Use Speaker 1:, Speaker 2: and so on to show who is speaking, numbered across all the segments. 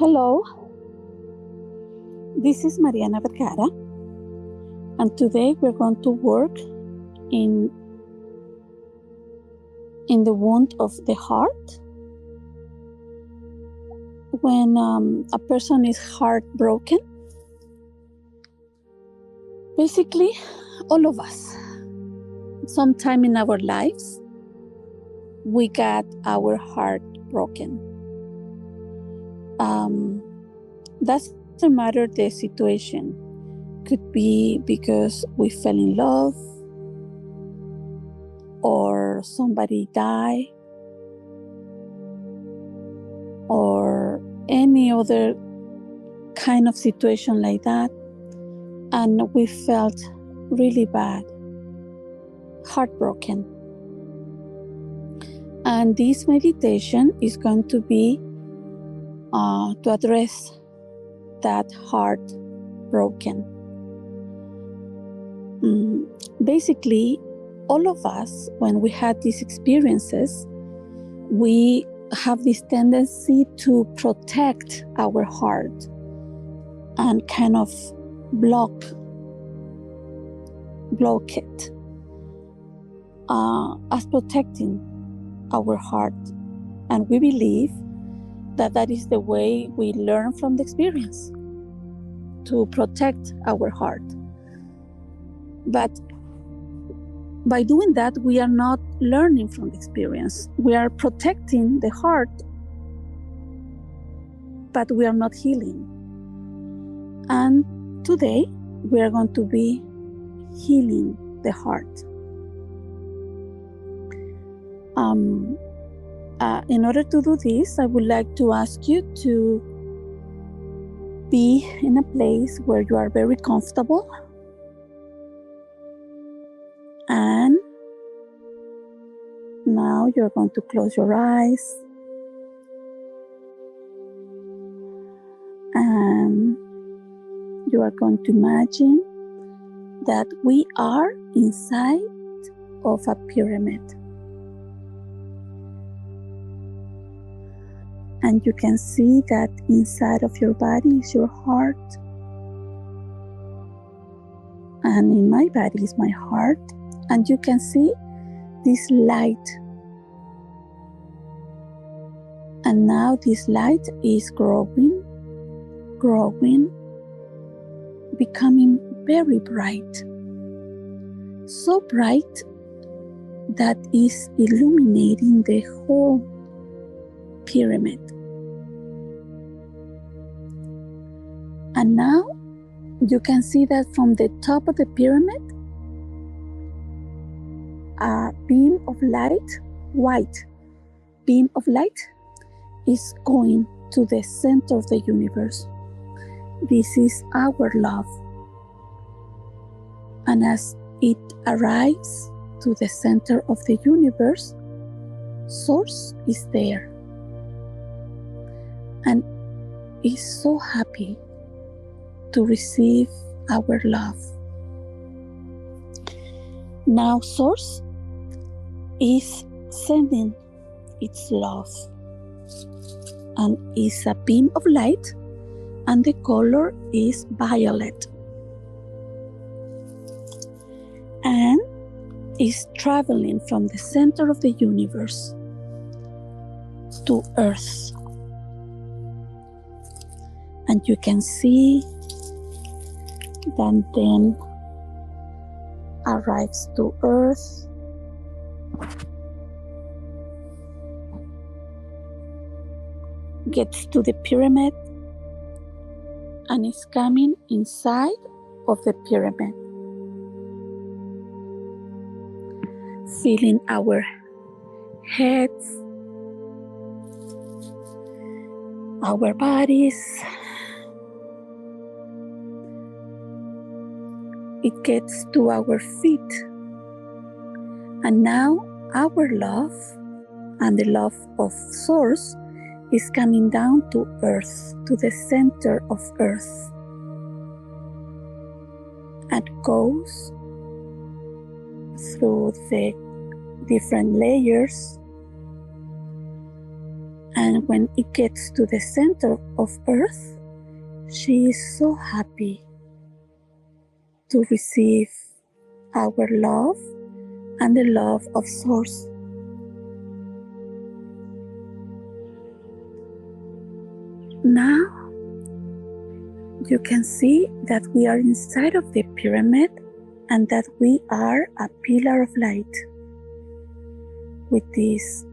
Speaker 1: Hello, this is Mariana Vergara, and today we're going to work in the wound of the heart. When a person is heartbroken, basically all of us, sometime in our lives, we got our heart broken. Doesn't matter the situation. Could be because we fell in love, or somebody died, or any other kind of situation like that, and we felt really bad, heartbroken. And this meditation is going to be to address that heart broken. Basically, all of us, when we had these experiences, we have this tendency to protect our heart and kind of block it as protecting our heart. And we believe that is the way we learn from the experience, to protect our heart. But by doing that, we are not learning from the experience. We are protecting the heart, but we are not healing. And today, we are going to be healing the heart. In order to do this, I would like to ask you to be in a place where you are very comfortable, and now you're going to close your eyes and you are going to imagine that we are inside of a pyramid. And you can see that inside of your body is your heart. And in my body is my heart. And you can see this light. And now this light is growing, becoming very bright. So bright that is illuminating the whole pyramid. And now you can see that from the top of the pyramid, a beam of light, white beam of light, is going to the center of the universe. This is our love. And as it arrives to the center of the universe, Source is there and is so happy to receive our love. Now Source is sending its love, and is a beam of light, and the color is violet, and is traveling from the center of the universe to Earth. And you can see that then arrives to Earth, gets to the pyramid, and is coming inside of the pyramid, feeling our heads, our bodies. It gets to our feet. And now our love and the love of Source is coming down to Earth, to the center of Earth, and goes through the different layers And when it gets to the center of Earth, she is so happy to receive our love and the love of Source. Now you can see that we are inside of the pyramid and that we are a pillar of light with this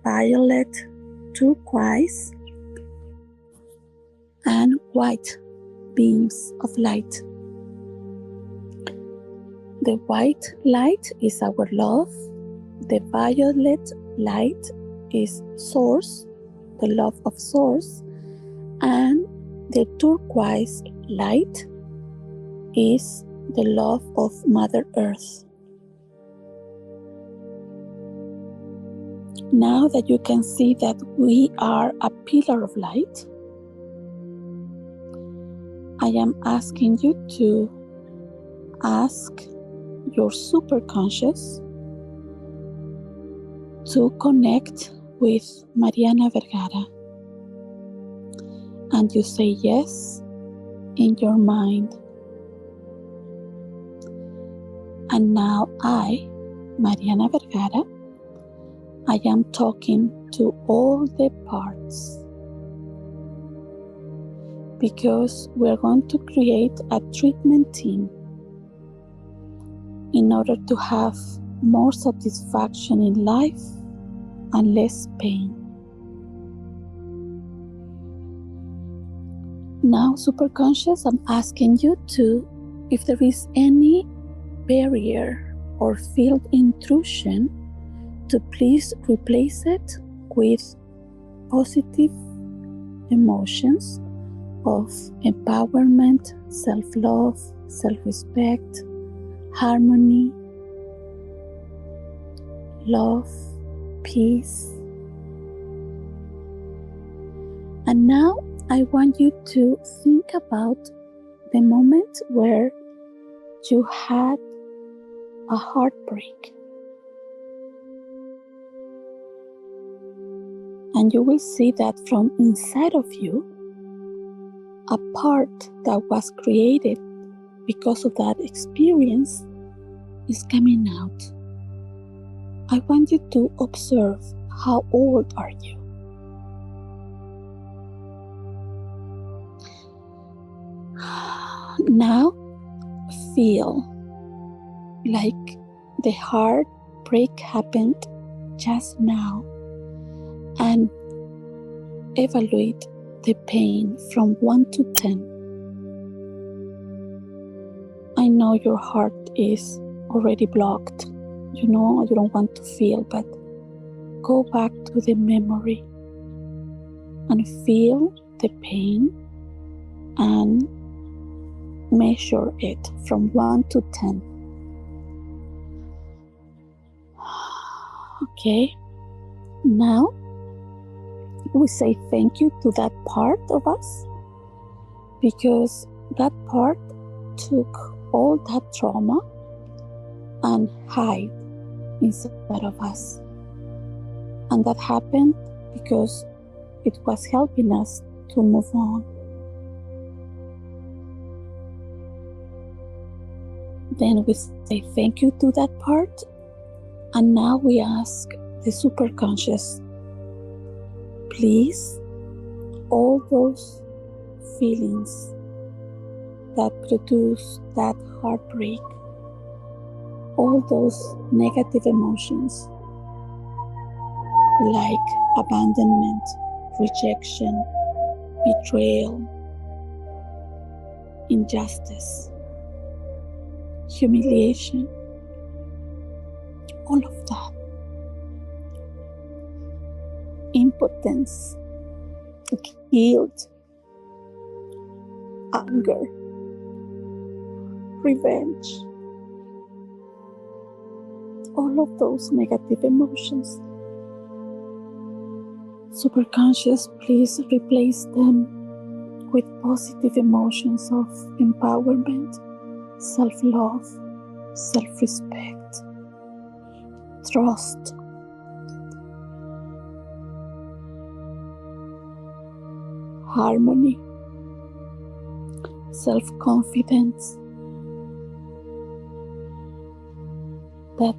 Speaker 1: violet, turquoise, and white beams of light. The white light is our love, the violet light is Source, the love of Source, and the turquoise light is the love of Mother Earth. Now that you can see that we are a pillar of light, I am asking you to ask your superconscious to connect with Mariana Vergara. And you say yes in your mind. And now I, Mariana Vergara, I am talking to all the parts because we're going to create a treatment team in order to have more satisfaction in life and less pain. Now, superconscious, I'm asking you to, if there is any barrier or field intrusion, to please replace it with positive emotions of empowerment, self-love, self-respect, harmony, love, peace. And now I want you to think about the moment where you had a heartbreak. And you will see that from inside of you, a part that was created because of that experience is coming out. I want you to observe how old are you? Now feel like the heartbreak happened just now and evaluate the pain from 1 to 10. I know your heart is already blocked. You know you don't want to feel, but go back to the memory and feel the pain and measure it from 1 to 10. Okay, now we say thank you to that part of us because that part took all that trauma and hide inside of us. And that happened because it was helping us to move on. Then we say thank you to that part, and now we ask the superconscious, please, all those feelings that produce that heartbreak, all those negative emotions like abandonment, rejection, betrayal, injustice, humiliation, all of that, impotence, guilt, anger, revenge, all of those negative emotions. Superconscious, please replace them with positive emotions of empowerment, self-love, self-respect, trust, harmony, self-confidence, that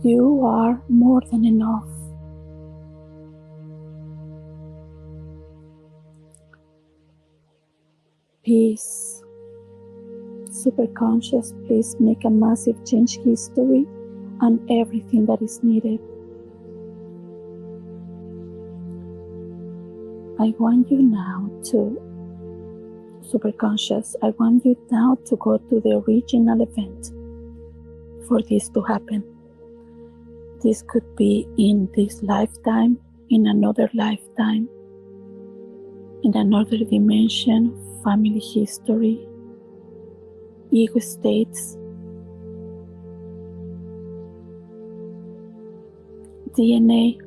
Speaker 1: you are more than enough. Peace. Superconscious, please make a massive change history and everything that is needed. I want you now to, Superconscious, I want you now to go to the original event for this to happen. This could be in this lifetime, in another lifetime, in another dimension, family history, ego states, DNA.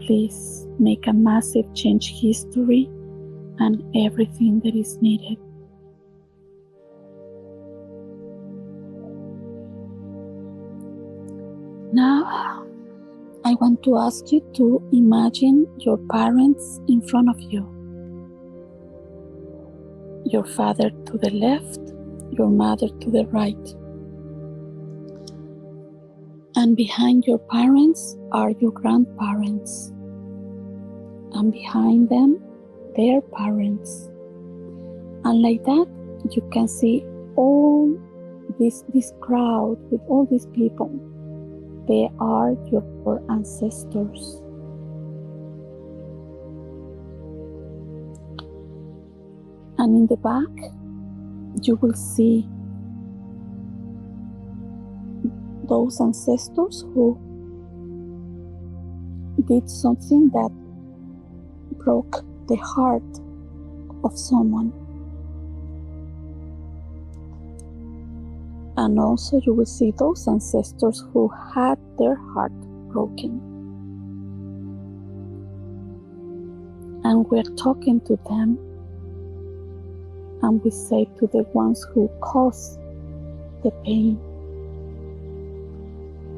Speaker 1: Please make a massive change history and everything that is needed. Now, I want to ask you to imagine your parents in front of you. Your father to the left, your mother to the right. And behind your parents are your grandparents. And behind them, their parents. And like that, you can see all this crowd with all these people. They are your ancestors. And in the back, you will see those ancestors who did something that broke the heart of someone. And also you will see those ancestors who had their heart broken. And we're talking to them, and we say to the ones who caused the pain,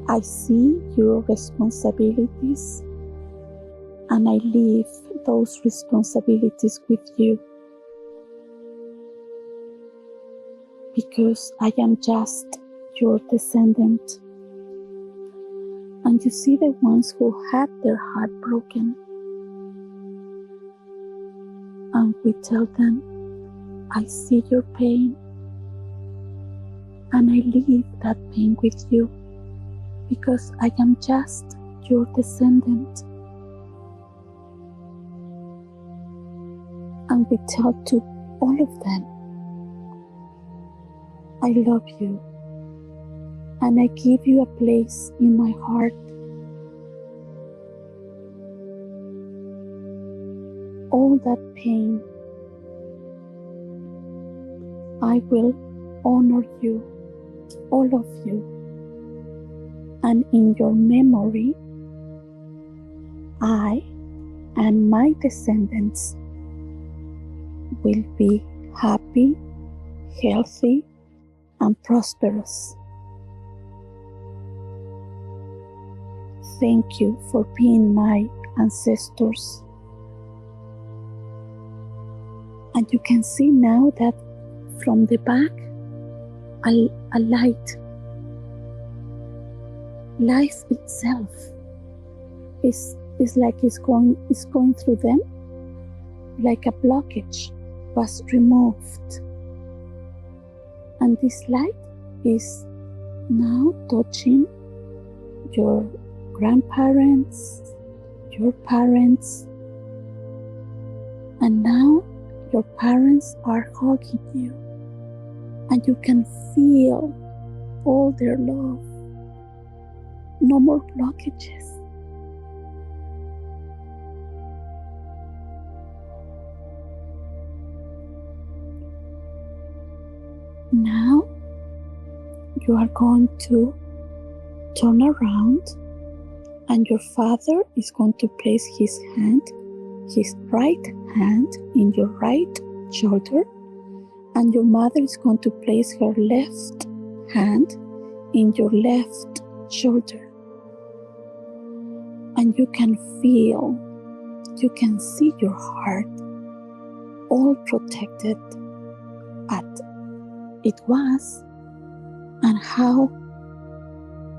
Speaker 1: I see your responsibilities, and I leave those responsibilities with you, because I am just your descendant. And you see the ones who had their heart broken, and we tell them, I see your pain, and I leave that pain with you, because I am just your descendant. And we tell to all of them, I love you, and I give you a place in my heart. All that pain, I will honor you, all of you, and in your memory, I and my descendants will be happy, healthy, and prosperous. Thank you for being my ancestors. And you can see now that from the back, a light, life itself is like it's going through them, like a blockage was removed. And this light is now touching your grandparents, your parents, and now your parents are hugging you, and you can feel all their love. No more blockages. Now you are going to turn around, and your father is going to place his right hand in your right shoulder, and your mother is going to place her left hand in your left shoulder. And you can feel you can see your heart all protected as it was, and how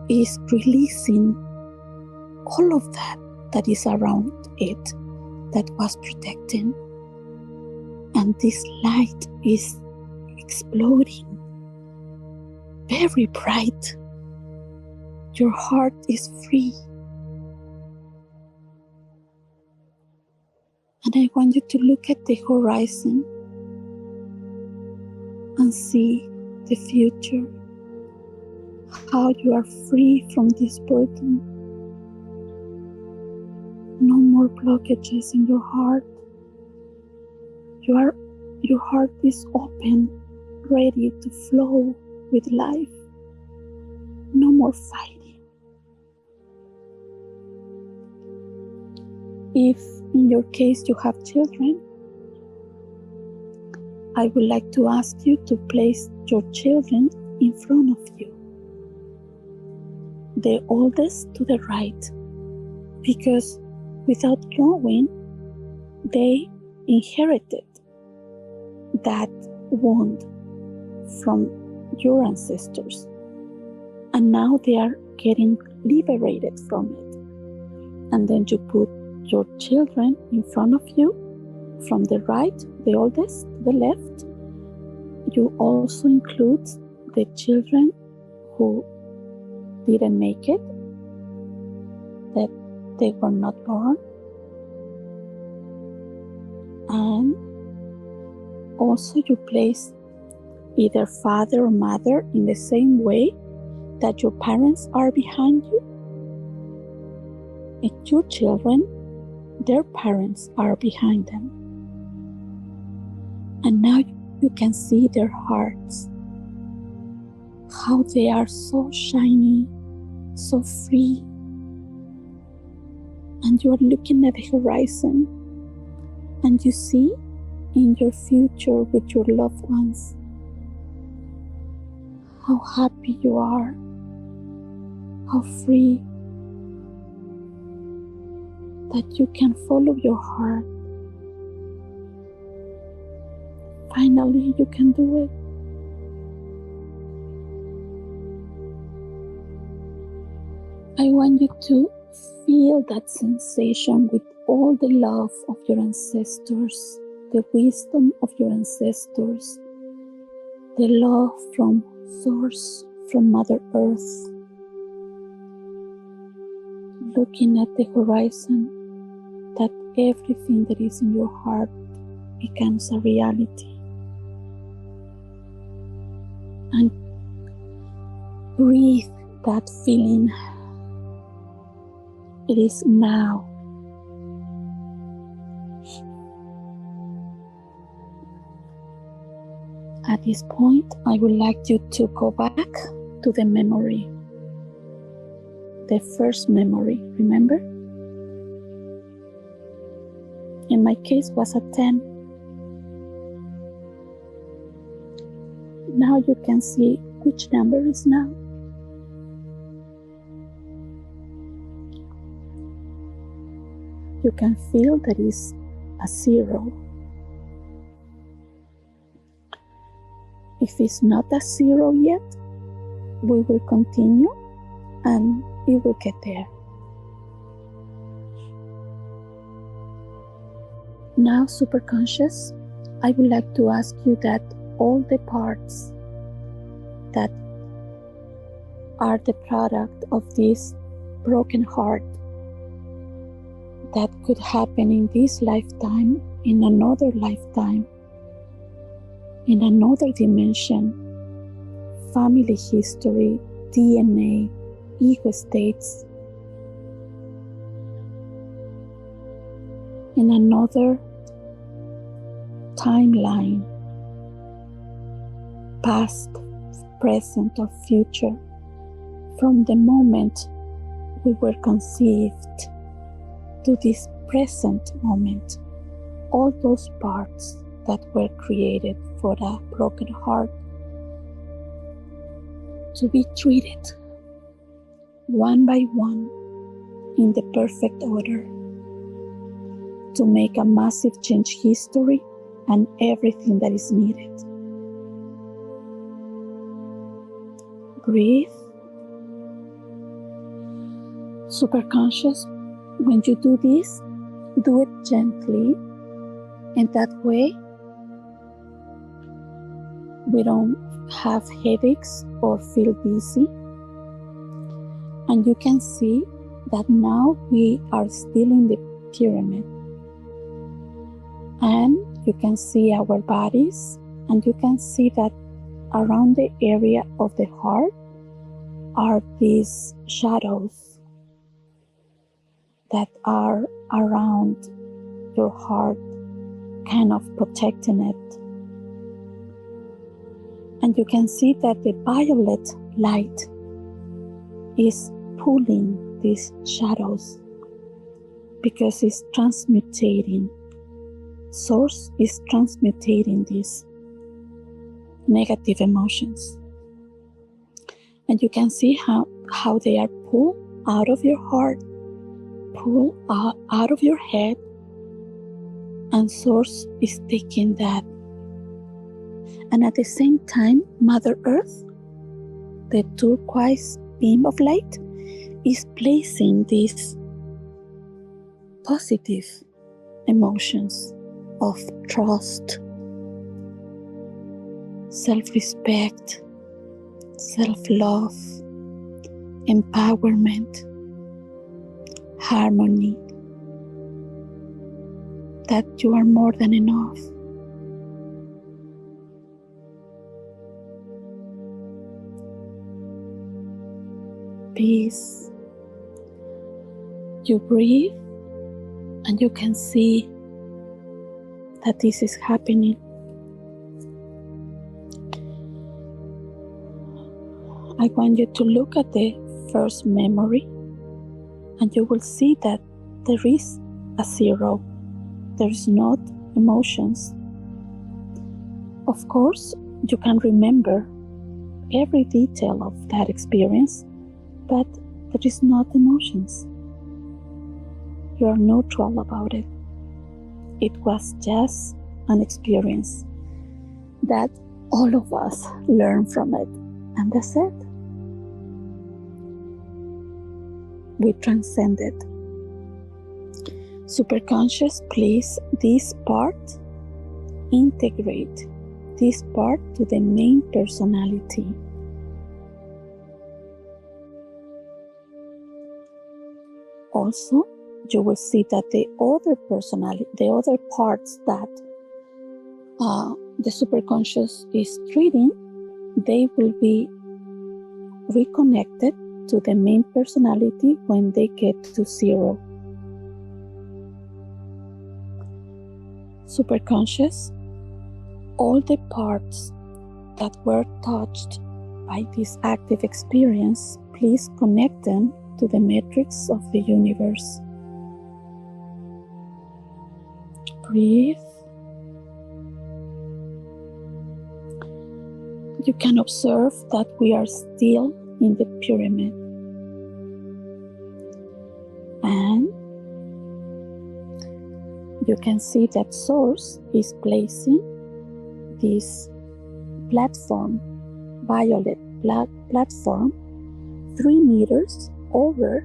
Speaker 1: is releasing all of that is around it that was protecting. And this light is exploding very bright. Your heart is free. And I want you to look at the horizon and see the future, how you are free from this burden. No more blockages in your heart. Your heart is open, ready to flow with life. No more fighting. If in your case you have children, I would like to ask you to place your children in front of you, the oldest to the right, because without knowing, they inherited that wound from your ancestors, and now they are getting liberated from it. And then you put your children in front of you, from the right, the oldest, to the left. You also include the children who didn't make it, that they were not born, and also you place either father or mother in the same way that your parents are behind you. And your children, their parents are behind them. And now you can see their hearts, how they are so shiny, so free. And you are looking at the horizon, and you see in your future with your loved ones how happy you are, how free, that you can follow your heart. Finally, you can do it. I want you to feel that sensation with all the love of your ancestors, the wisdom of your ancestors, the love from Source, from Mother Earth. Looking at the horizon, that everything that is in your heart becomes a reality. And breathe that feeling. It is now. At this point, I would like you to go back to the memory. The first memory, remember? In my case was a 10. Now you can see which number is now. You can feel that is a 0. If it's not a 0 yet, we will continue and we will get there. Now, superconscious, I would like to ask you that all the parts that are the product of this broken heart that could happen in this lifetime, in another lifetime, in another dimension, family history, DNA, ego states, in another timeline, past, present, or future, from the moment we were conceived to this present moment, all those parts that were created for a broken heart to be treated one by one in the perfect order. to make a massive change history and everything that is needed. Breathe. Superconscious, when you do this, do it gently, and that way we don't have headaches or feel dizzy. And you can see that now we are still in the pyramid. And you can see our bodies, and you can see that around the area of the heart are these shadows that are around your heart, kind of protecting it. And you can see that the violet light is pulling these shadows because it's transmutating. Source is transmutating these negative emotions. And you can see how they are pulled out of your heart, pulled out of your head, and Source is taking that. And at the same time, Mother Earth, the turquoise beam of light, is placing these positive emotions of trust, self-respect, self-love, empowerment, harmony, that you are more than enough. Peace. You breathe and you can see that this is happening. I want you to look at the first memory and you will see that there is a zero. There is not emotions. Of course, you can remember every detail of that experience, but there is not emotions. You are neutral about it. It was just an experience that all of us learn from it, and that's it. We transcend it. Superconscious, please, this part, integrate this part to the main personality. Also, you will see that the other personality, the other parts that the superconscious is treating, they will be reconnected to the main personality when they get to zero. Superconscious, all the parts that were touched by this active experience, please connect them to the matrix of the universe. Breathe. You can observe that we are still in the pyramid. And you can see that Source is placing this platform, violet platform, 3 meters over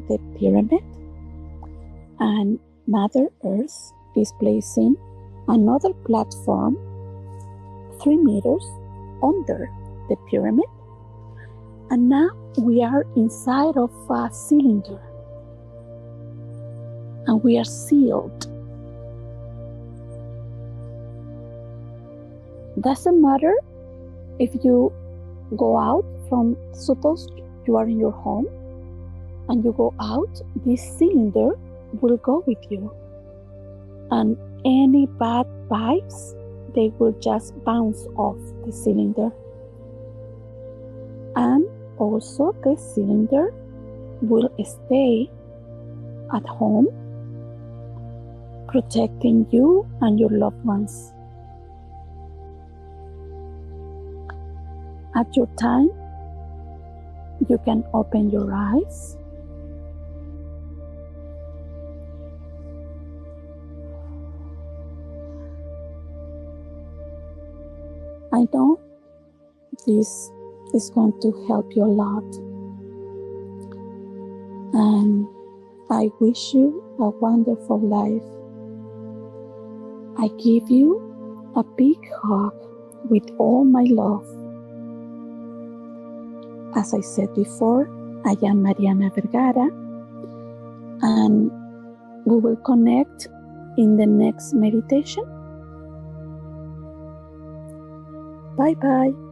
Speaker 1: the pyramid, and Mother Earth is placing another platform 3 meters under the pyramid, and now we are inside of a cylinder and we are sealed. Doesn't matter if you go out from, suppose you are in your home and you go out, this cylinder will go with you, and any bad vibes, they will just bounce off the cylinder. And also the cylinder will stay at home, protecting you and your loved ones. At your time, you can open your eyes I know this is going to help you a lot. And I wish you a wonderful life. I give you a big hug with all my love. As I said before, I am Mariana Vergara, and we will connect in the next meditation. Bye bye.